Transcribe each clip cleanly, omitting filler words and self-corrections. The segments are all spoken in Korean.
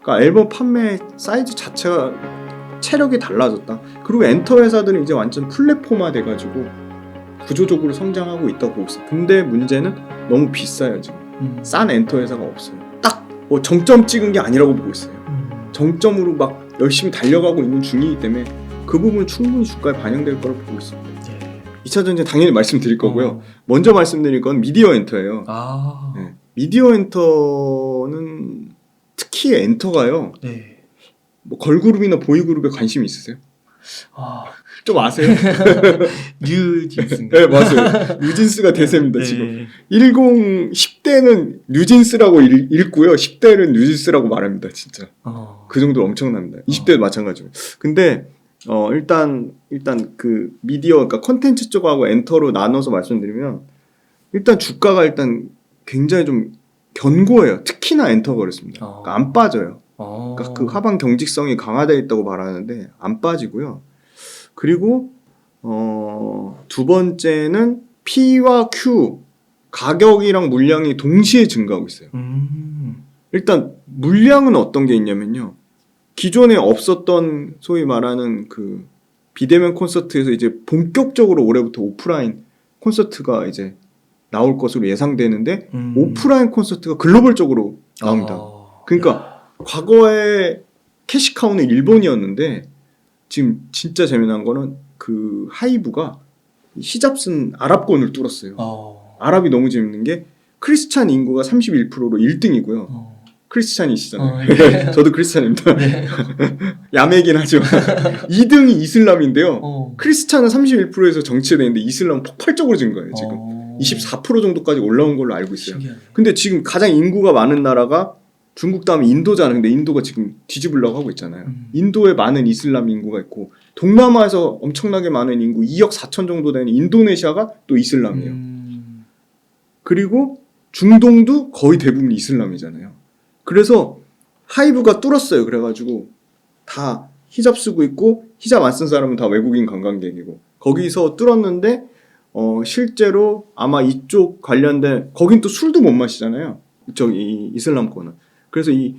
그러니까 앨범 판매 사이즈 자체가 체력이 달라졌다. 그리고 엔터 회사들은 이제 완전 플랫폼화 돼가지고 구조적으로 성장하고 있다고 보고 있어요. 근데 문제는 너무 비싸요 지금. 싼 엔터 회사가 없어요. 딱 뭐 정점 찍은 게 아니라고 보고 있어요. 정점으로 막 열심히 달려가고 있는 중이기 때문에 그 부분 충분히 주가에 반영될 거라고 보고 있습니다. 2차 전지 당연히 말씀드릴 거고요. 먼저 말씀드릴 건 미디어 엔터예요. 네. 미디어 엔터는 특히 엔터가요. 네. 뭐 걸그룹이나 보이그룹에 관심 있으세요? 좀 아세요? 뉴진스인가? 네, 맞아요. 뉴진스가 대세입니다. 네. 지금 10대는 뉴진스라고 읽고요, 10대는 뉴진스라고 말합니다. 진짜 그 정도로 엄청납니다. 20대도 마찬가지고. 근데 일단 그 미디어, 그러니까 컨텐츠 쪽하고 엔터로 나눠서 말씀드리면, 일단 주가가 일단 굉장히 좀 견고해요. 특히나 엔터가 그렇습니다. 그러니까 안 빠져요. 그러니까 그 하방 경직성이 강화되어 있다고 말하는데 안 빠지고요. 그리고 두 번째는 P와 Q, 가격이랑 물량이 동시에 증가하고 있어요. 일단 물량은 어떤 게 있냐면요, 기존에 없었던 소위 말하는 그 비대면 콘서트에서 이제 본격적으로 올해부터 오프라인 콘서트가 이제 나올 것으로 예상되는데, 오프라인 콘서트가 글로벌적으로 나옵니다. 그러니까 과거에 캐시카우는 일본이었는데 지금 진짜 재미난 거는 그 하이브가 히잡슨 아랍권을 뚫었어요. 아랍이 너무 재밌는 게 크리스찬 인구가 31%로 1등이고요. 크리스찬이시잖아요. 네. 저도 크리스찬입니다. 네. 야매긴 하지만 2등이 이슬람인데요. 크리스찬은 31%에서 정치되는데 이슬람은 폭발적으로 증가해요. 지금 24% 정도까지 올라온 걸로 알고 있어요. 신기하네. 근데 지금 가장 인구가 많은 나라가 중국 다음에 인도잖아요. 근데 인도가 지금 뒤집으려고 하고 있잖아요. 인도에 많은 이슬람 인구가 있고, 동남아에서 엄청나게 많은 인구 2억 4천 정도 되는 인도네시아가 또 이슬람이에요. 그리고 중동도 거의 대부분 이슬람이잖아요. 그래서 하이브가 뚫었어요. 그래가지고 다 히잡 쓰고 있고, 히잡 안 쓴 사람은 다 외국인 관광객이고, 거기서 뚫었는데 실제로 아마 이쪽 관련된, 거긴 또 술도 못 마시잖아요. 저기 이슬람권은. 그래서 이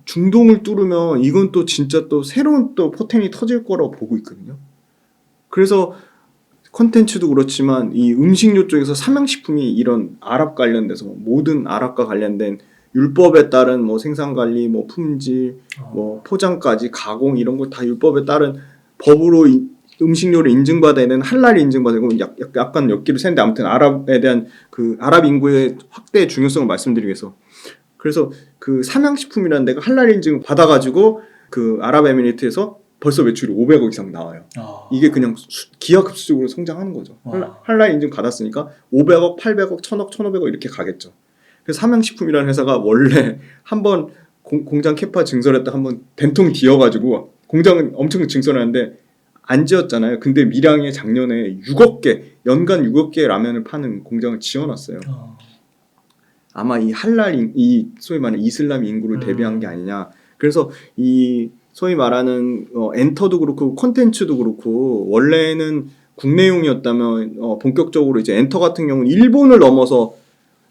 중동을 뚫으면 이건 또 진짜 또 새로운 또 포텐이 터질 거라고 보고 있거든요. 그래서 콘텐츠도 그렇지만 이 음식료 쪽에서 삼양식품이 이런 아랍 관련돼서 모든 아랍과 관련된 율법에 따른 뭐 생산관리, 뭐 품질, 뭐 포장까지 가공 이런 걸 다 율법에 따른 법으로 음식료를 인증받아야 할랄이 인증받아야 되고, 약간 엮기로 샜는데 아무튼 아랍에 대한 그 아랍 인구의 확대의 중요성을 말씀드리기 위해서, 그래서 그 삼양식품이라는 데가 할랄 인증을 받아가지고 그 아랍에미리트에서 벌써 매출이 500억 이상 나와요. 이게 그냥 기하급수적으로 성장하는 거죠. 할랄 인증 받았으니까 500억, 800억, 1000억, 1500억 이렇게 가겠죠. 그래서 삼양식품이라는 회사가 원래 한번 공장 캐파 증설했다 한번 된통 뒤어가지고 공장은 엄청 증설하는데 안 지었잖아요. 근데 밀양에 작년에 6억 개, 연간 6억 개의 라면을 파는 공장을 지어놨어요. 아마 이 할랄, 이 소위 말하는 이슬람 인구를 대비한 게 아니냐. 그래서 이 소위 말하는 엔터도 그렇고 콘텐츠도 그렇고, 원래는 국내용이었다면 본격적으로 이제 엔터 같은 경우는 일본을 넘어서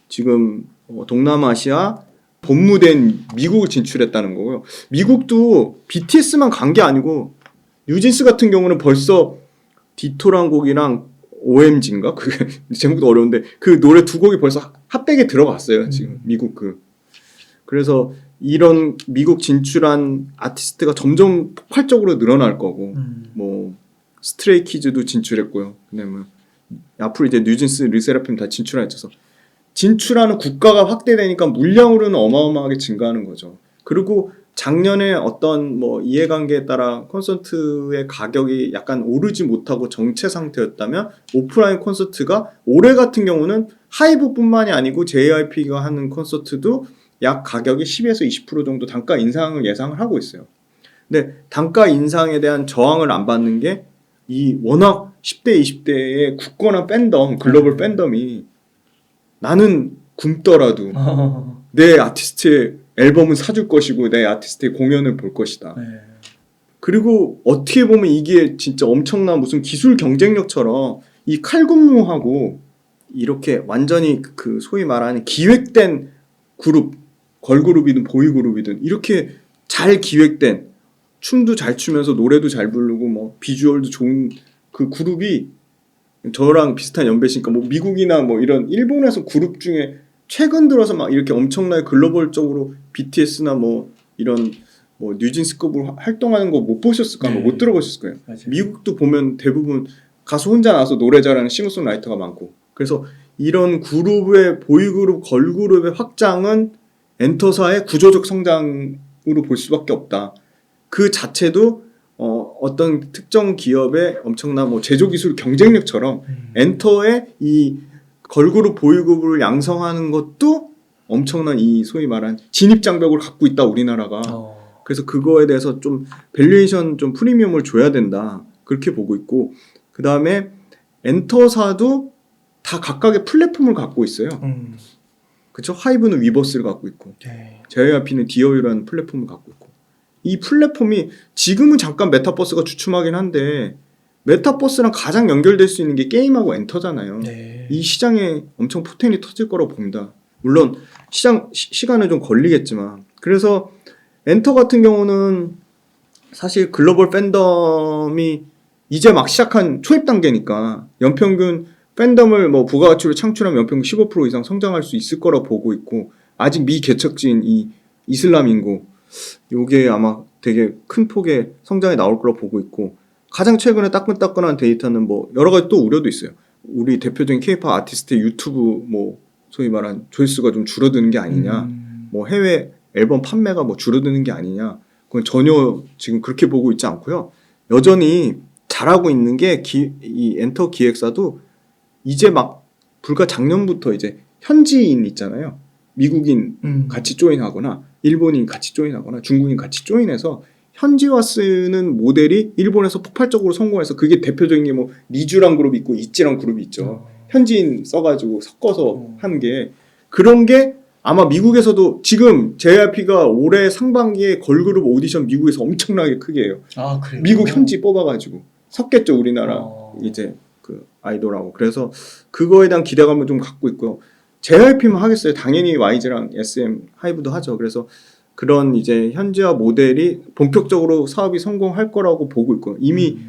지금 동남아시아 본무대인 미국을 진출했다는 거고요. 미국도 BTS만 간 게 아니고 뉴진스 같은 경우는 벌써 디토란 곡이랑 OMG인가? 그게 제목도 어려운데 그 노래 두 곡이 벌써 핫백에 들어갔어요. 지금 미국 그래서 이런 미국 진출한 아티스트가 점점 폭발적으로 늘어날 거고, 뭐 스트레이키즈도 진출했고요. 그다음에 앞으로 이제 뉴진스, 르세라핌 다 진출하셔서 진출하는 국가가 확대되니까 물량으로는 어마어마하게 증가하는 거죠. 그리고 작년에 어떤 뭐 이해관계에 따라 콘서트의 가격이 약간 오르지 못하고 정체 상태였다면, 오프라인 콘서트가 올해 같은 경우는 하이브뿐만이 아니고 JYP가 하는 콘서트도 약 가격이 10에서 20% 정도 단가 인상을 예상을 하고 있어요. 근데 단가 인상에 대한 저항을 안 받는 게 이 워낙 10대, 20대의 굳건한 팬덤, 글로벌 팬덤이 나는 굶더라도 내 아티스트의 앨범은 사줄 것이고 내 아티스트의 공연을 볼 것이다. 그리고 어떻게 보면 이게 진짜 엄청난 무슨 기술 경쟁력처럼 이 칼군무하고 이렇게 완전히 그 소위 말하는 기획된 그룹, 걸그룹이든 보이그룹이든 이렇게 잘 기획된 춤도 잘 추면서 노래도 잘 부르고 뭐 비주얼도 좋은 그 그룹이 저랑 비슷한 연배시니까 뭐 미국이나 뭐 이런 일본에서 그룹 중에 최근 들어서 막 이렇게 엄청나게 글로벌적으로 BTS나 뭐 이런 뭐 뉴진스급으로 활동하는 거 못 보셨을까? 네. 못 들어보셨을 거예요. 맞아요. 미국도 보면 대부분 가수 혼자 나와서 노래 잘하는 싱어송라이터가 많고 그래서 이런 그룹의 보이그룹, 걸그룹의 확장은 엔터사의 구조적 성장으로 볼 수밖에 없다. 그 자체도 어떤 특정 기업의 엄청난 뭐 제조기술 경쟁력처럼 엔터의 이 걸그룹 보이그룹을 양성하는 것도 엄청난 이 소위 말한 진입장벽을 갖고 있다 우리나라가. 그래서 그거에 대해서 좀 밸류에이션 좀 프리미엄을 줘야 된다 그렇게 보고 있고 그 다음에 엔터사도 다 각각의 플랫폼을 갖고 있어요. 그쵸? 하이브는 위버스를 갖고 있고 네. JYP는 디어유라는 플랫폼을 갖고 있고 이 플랫폼이 지금은 잠깐 메타버스가 주춤하긴 한데 메타버스랑 가장 연결될 수 있는 게 게임하고 엔터잖아요. 네. 이 시장에 엄청 포텐이 터질 거라고 봅니다. 물론 시간은 좀 걸리겠지만 그래서 엔터 같은 경우는 사실 글로벌 팬덤이 이제 막 시작한 초입 단계니까 연평균 팬덤을 뭐 부가가치로 창출하면 연평균 15% 이상 성장할 수 있을 거라고 보고 있고 아직 미개척지인 이 이슬람 인구 요게 아마 되게 큰 폭의 성장이 나올 거라고 보고 있고 가장 최근에 따끈따끈한 데이터는 뭐 여러 가지 또 우려도 있어요. 우리 대표적인 K-pop 아티스트의 유튜브 뭐 소위 말한 조회수가 좀 줄어드는 게 아니냐 뭐 해외 앨범 판매가 뭐 줄어드는 게 아니냐 그건 전혀 지금 그렇게 보고 있지 않고요. 여전히 잘하고 있는 게 이 엔터 기획사도 이제 막 불과 작년부터 이제 현지인 있잖아요. 미국인 같이 조인하거나 일본인 같이 조인하거나 중국인 같이 조인해서 현지화 쓰는 모델이 일본에서 폭발적으로 성공해서 그게 대표적인 게 뭐 리쥬란 그룹이 있고 있지란 그룹이 있죠. 현지인 써가지고 섞어서 하는 게 그런 게 아마 미국에서도 지금 JYP가 올해 상반기에 걸그룹 오디션 미국에서 엄청나게 크게 해요. 아, 그래요? 미국 현지 뽑아가지고 섞겠죠 우리나라 이제 그 아이돌하고 그래서 그거에 대한 기대감을 좀 갖고 있고요. JYP만 하겠어요. 당연히 YG랑 SM 하이브도 하죠. 그래서 그런 이제 현지화 모델이 본격적으로 사업이 성공할 거라고 보고 있고 이미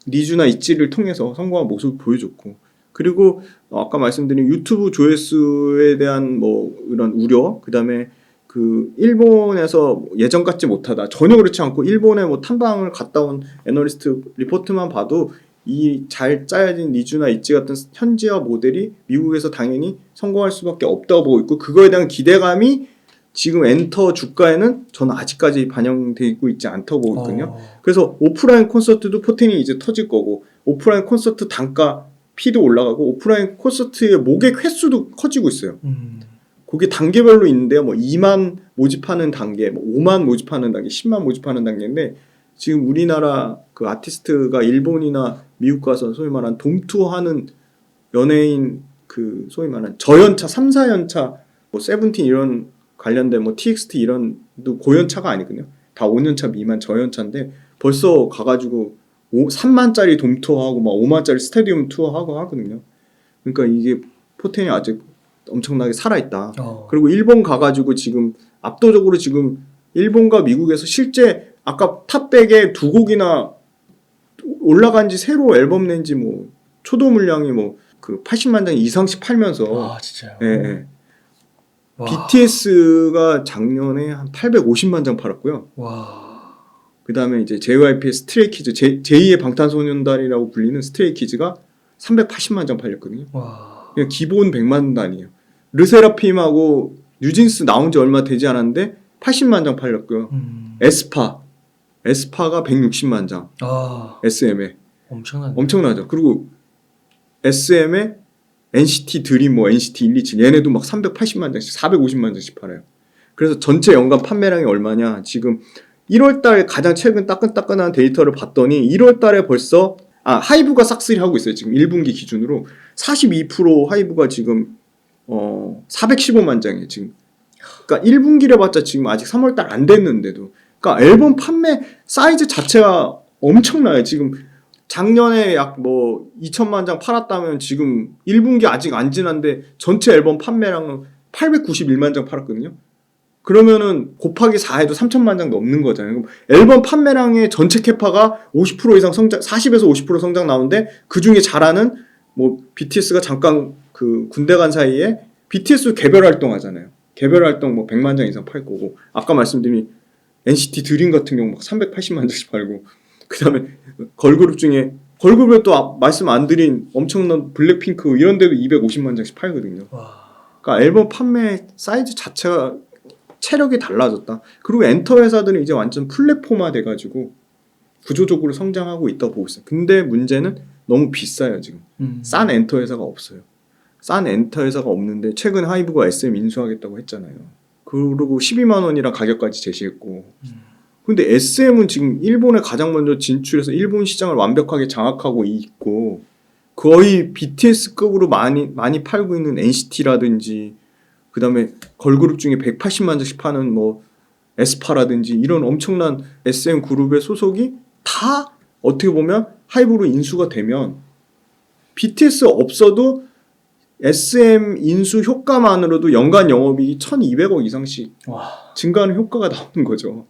리쥬나 있지를 통해서 성공한 모습을 보여줬고 그리고 아까 말씀드린 유튜브 조회수에 대한 뭐 이런 우려 그다음에 그 일본에서 예전 같지 못하다 전혀 그렇지 않고 일본에 뭐 탐방을 갔다 온 애널리스트 리포트만 봐도 이 잘 짜여진 리쥬나 있지 같은 현지화 모델이 미국에서 당연히 성공할 수밖에 없다고 보고 있고 그거에 대한 기대감이 지금 엔터 주가에는 저는 아직까지 반영되고 있지 않다고 보고 있거든요. 그래서 오프라인 콘서트도 포텐이 이제 터질 거고 오프라인 콘서트 단가 피도 올라가고 오프라인 콘서트의 모객 횟수도 커지고 있어요. 그게 단계별로 있는데요. 뭐 2만 모집하는 단계, 뭐 5만 모집하는 단계, 10만 모집하는 단계인데 지금 우리나라 그 아티스트가 일본이나 미국 가서 소위 말하는 돔투어하는 연예인 그 소위 말하는 저연차, 3, 4연차, 뭐 세븐틴 이런 관련된 뭐 TXT 이런도 고연차가 아니거든요. 다 5년차 미만 저연차인데 벌써 가가지고 3만짜리 돔투어하고 막 5만짜리 스타디움 투어하고 하거든요. 그러니까 이게 포텐이 아직 엄청나게 살아있다. 그리고 일본 가가지고 지금 압도적으로 지금 일본과 미국에서 실제 아까 탑백에 두 곡이나 올라간 지 새로 앨범 낸 지 뭐 초도 물량이 뭐 그 80만 장 이상씩 팔면서 아 진짜요? 예, 예. BTS가 작년에 한 850만 장 팔았고요. 와. 그 다음에 이제 JYP의 스트레이키즈 제2의 방탄소년단이라고 불리는 스트레이키즈가 380만 장 팔렸거든요. 와. 그냥 기본 100만 단이에요. 르세라핌하고 뉴진스 나온 지 얼마 되지 않았는데 80만 장 팔렸고요. 에스파가 160만 장. SM에 엄청나죠. 그리고 SM에 NCT 드림, 뭐 NCT 127 얘네도 막 380만 장씩, 450만 장씩 팔아요. 그래서 전체 연간 판매량이 얼마냐? 지금 1월달 가장 최근 따끈따끈한 데이터를 봤더니 1월달에 벌써 하이브가 싹쓸이 하고 있어요. 지금 1분기 기준으로 42% 하이브가 지금 415만 장이에요. 지금. 그러니까 1분기를 봤자 지금 아직 3월달 안 됐는데도. 그러니까 앨범 판매 사이즈 자체가 엄청나요. 지금 작년에 약 뭐 2천만 장 팔았다면 지금 1분기 아직 안 지났는데 전체 앨범 판매량은 891만 장 팔았거든요. 그러면은 곱하기 4 해도 3천만 장 넘는 거잖아요. 그럼 앨범 판매량의 전체 캐파가 50% 이상 성장, 40에서 50% 성장 나오는데 그 중에 잘하는 뭐 BTS가 잠깐 그 군대 간 사이에 BTS 개별 활동하잖아요. 개별 활동 뭐 100만 장 이상 팔 거고 아까 말씀드린 NCT 드림 같은 경우 막 380만 장씩 팔고 그다음에 걸그룹 중에 걸그룹에 또 말씀 안 드린 엄청난 블랙핑크 이런 데도 250만 장씩 팔거든요. 그러니까 앨범 판매 사이즈 자체가 체력이 달라졌다. 그리고 엔터 회사들은 이제 완전 플랫폼화 돼가지고 구조적으로 성장하고 있다고 보고 있어요. 근데 문제는 너무 비싸요 지금. 싼 엔터 회사가 없어요. 싼 엔터 회사가 없는데 최근 하이브가 SM 인수하겠다고 했잖아요. 그리고 12만 원이랑 가격까지 제시했고 근데 SM은 지금 일본에 가장 먼저 진출해서 일본 시장을 완벽하게 장악하고 있고 거의 BTS급으로 많이 팔고 있는 NCT라든지 그 다음에 걸그룹 중에 180만 장씩 파는 뭐 에스파라든지 이런 엄청난 SM 그룹의 소속이 다 어떻게 보면 하이브로 인수가 되면 BTS 없어도 SM 인수 효과만으로도 연간 영업이익이 1200억 이상씩 증가하는 효과가 나오는 거죠.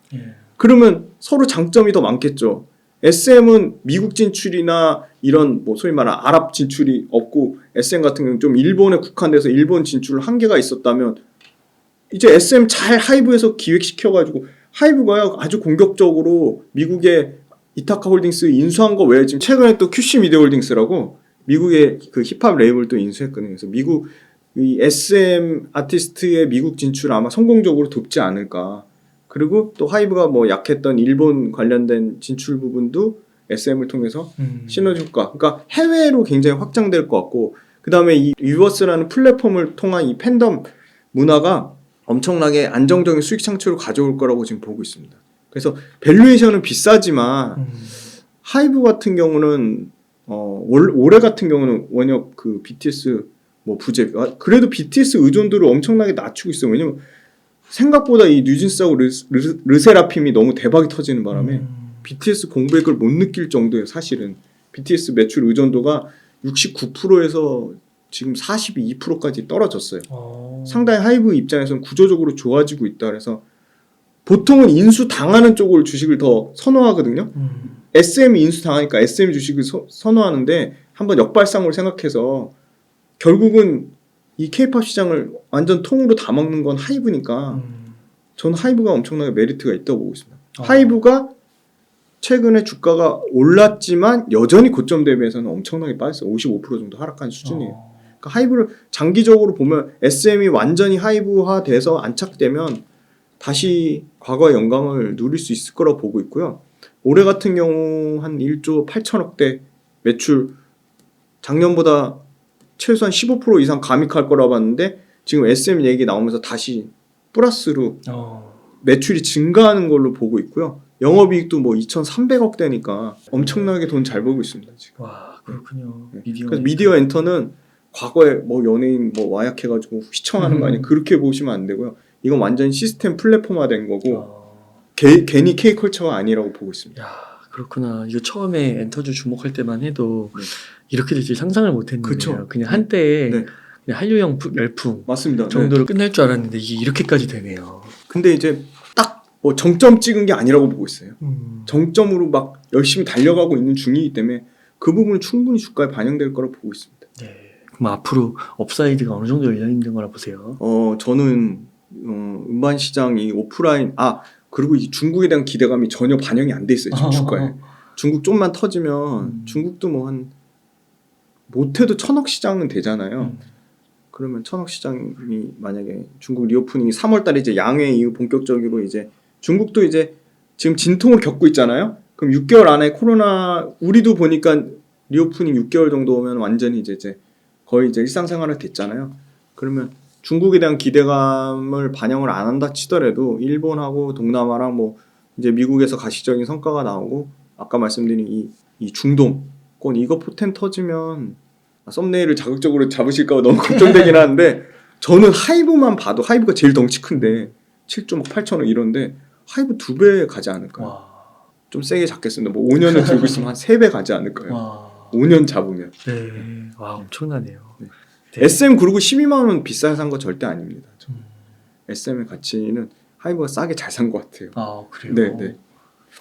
그러면 서로 장점이 더 많겠죠. SM은 미국 진출이나 이런 뭐 소위 말하는 아랍 진출이 없고 SM 같은 경우는 좀 일본에 국한돼서 일본 진출 한계가 있었다면 이제 SM 잘 하이브에서 기획시켜가지고 하이브가 아주 공격적으로 미국의 이타카 홀딩스 인수한 거 외에 지금 최근에 또 QC 미디어 홀딩스라고 미국의 그 힙합 레이블도 인수했거든요. 그래서 미국 이 SM 아티스트의 미국 진출 아마 성공적으로 돕지 않을까. 그리고 또 하이브가 뭐 약했던 일본 관련된 진출 부분도 SM을 통해서 시너지 효과. 그러니까 해외로 굉장히 확장될 것 같고 그 다음에 이 위버스라는 플랫폼을 통한 이 팬덤 문화가 엄청나게 안정적인 수익 창출을 가져올 거라고 지금 보고 있습니다. 그래서 밸류에이션은 비싸지만 하이브 같은 경우는 올해 같은 경우는 원역 그 BTS 뭐 부재 그래도 BTS 의존도를 엄청나게 낮추고 있어요. 왜냐면 생각보다 이 뉴진스하고 르세라핌이 너무 대박이 터지는 바람에 BTS 공백을 못 느낄 정도예요. 사실은 BTS 매출 의존도가 69%에서 지금 42%까지 떨어졌어요. 상당히 하이브 입장에서는 구조적으로 좋아지고 있다. 그래서 보통은 인수 당하는 쪽을 주식을 더 선호하거든요. SM이 인수 당하니까 SM 주식을 선호하는데 한번 역발상으로 생각해서 결국은 이 K-팝 시장을 완전 통으로 다 먹는 건 하이브니까 저는 하이브가 엄청나게 메리트가 있다고 보고 있습니다. 하이브가 최근에 주가가 올랐지만 여전히 고점 대비해서는 엄청나게 빠졌어요. 55% 정도 하락한 수준이에요. 그러니까 하이브를 장기적으로 보면 SM이 완전히 하이브화 돼서 안착되면 다시 과거의 영광을 누릴 수 있을 거라고 보고 있고요. 올해 같은 경우 한 1조 8천억대 매출 작년보다 최소한 15% 이상 감익할 거라고 봤는데 지금 SM 얘기 나오면서 다시 플러스로 매출이 증가하는 걸로 보고 있고요. 영업이익도 뭐 2,300억 대니까 엄청나게 돈 잘 벌고 있습니다. 지금. 와 그렇군요. 네. 그래서 미디어 엔터는 과거에 뭐 연예인 뭐 와약해가지고 휘청하는 거 아니에요. 그렇게 보시면 안 되고요. 이건 완전 시스템 플랫폼화된 거고 괜히 K컬처가 아니라고 보고 있습니다. 야 그렇구나. 이거 처음에 엔터주 주목할 때만 해도 이렇게 될 줄 상상을 못했는데요. 그쵸. 그냥 한때에 그냥 한류형 열풍 맞습니다. 정도로 끝날 줄 알았는데 이게 이렇게까지 되네요. 근데 이제 딱 뭐 정점 찍은 게 아니라고 보고 있어요. 정점으로 막 열심히 달려가고 있는 중이기 때문에 그 부분은 충분히 주가에 반영될 거라고 보고 있습니다. 네. 그럼 앞으로 업사이드가 어느 정도 열려 있는 거라 보세요? 저는 음반 시장이 오프라인 그리고 이 중국에 대한 기대감이 전혀 반영이 안 돼 있어요. 지금 주가에. 중국 좀만 터지면 중국도 뭐 한 못해도 1,000억 시장은 되잖아요. 그러면 1,000억 시장이 만약에 중국 리오프닝이 3월달에 이제 양회 이후 본격적으로 이제 중국도 이제 지금 진통을 겪고 있잖아요. 그럼 6개월 안에 코로나 우리도 보니까 리오프닝 6개월 정도 오면 완전히 이제 거의 이제 일상생활이 됐잖아요. 그러면 중국에 대한 기대감을 반영을 안 한다 치더라도 일본하고 동남아랑 뭐 이제 미국에서 가시적인 성과가 나오고 아까 말씀드린 이 중동권 이거 포텐 터지면 썸네일을 자극적으로 잡으실까 봐 너무 걱정되긴 하는데 저는 하이브만 봐도 하이브가 제일 덩치 큰데 7조 8천원 이런데 하이브 2배 가지 않을까요? 좀 세게 잡겠습니다. 뭐 5년을 들고 있으면 한 3배 가지 않을까요? 5년 잡으면. 네. 와 엄청나네요. SM 그리고 12만 원 비싸게 산 거 절대 아닙니다. SM의 가치는 하이브가 싸게 잘 산 것 같아요. 아 그래요. 네.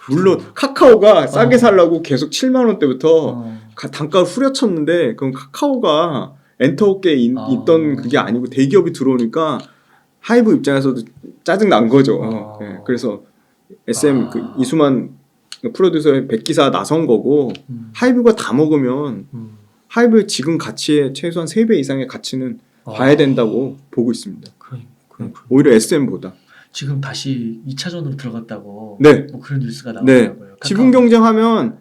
물론 카카오가 싸게 살라고 계속 7만 원대부터 어. 단가를 후려쳤는데 그건 카카오가 엔터업계에 있던 그게 아니고 대기업이 들어오니까 하이브 입장에서도 짜증 난 거죠. 네, 그래서 SM 그 이수만 프로듀서의 백기사 나선 거고 하이브가 다 먹으면 하이브의 지금 가치의 최소한 3배 이상의 가치는 봐야 된다고 보고 있습니다. 그러니까. 오히려 SM보다. 지금 다시 2차전으로 들어갔다고 네. 뭐 그런 뉴스가 네. 나오더라고요. 지분 경쟁하면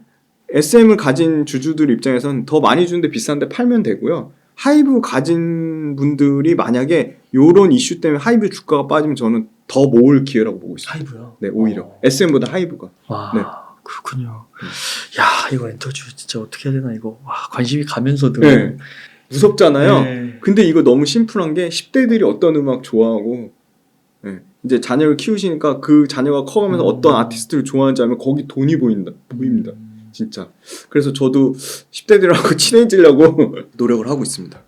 SM을 가진 주주들 입장에선 더 많이 주는데 비싼데 팔면 되고요. 하이브 가진 분들이 만약에 이런 이슈 때문에 하이브 주가가 빠지면 저는 더 모을 기회라고 보고 있습니다. 하이브요? 네, 오히려 SM보다 하이브가. 와, 네. 그렇군요. 야, 이거 엔터주 진짜 어떻게 해야 되나 이거. 와, 관심이 가면서도. 네. 무섭잖아요. 네. 근데 이거 너무 심플한 게 10대들이 어떤 음악 좋아하고 네. 이제 자녀를 키우시니까 그 자녀가 커가면서 어떤 아티스트를 좋아하는지 알면 거기 돈이 보입니다. 진짜. 그래서 저도 10대들하고 친해지려고 노력을 하고 있습니다.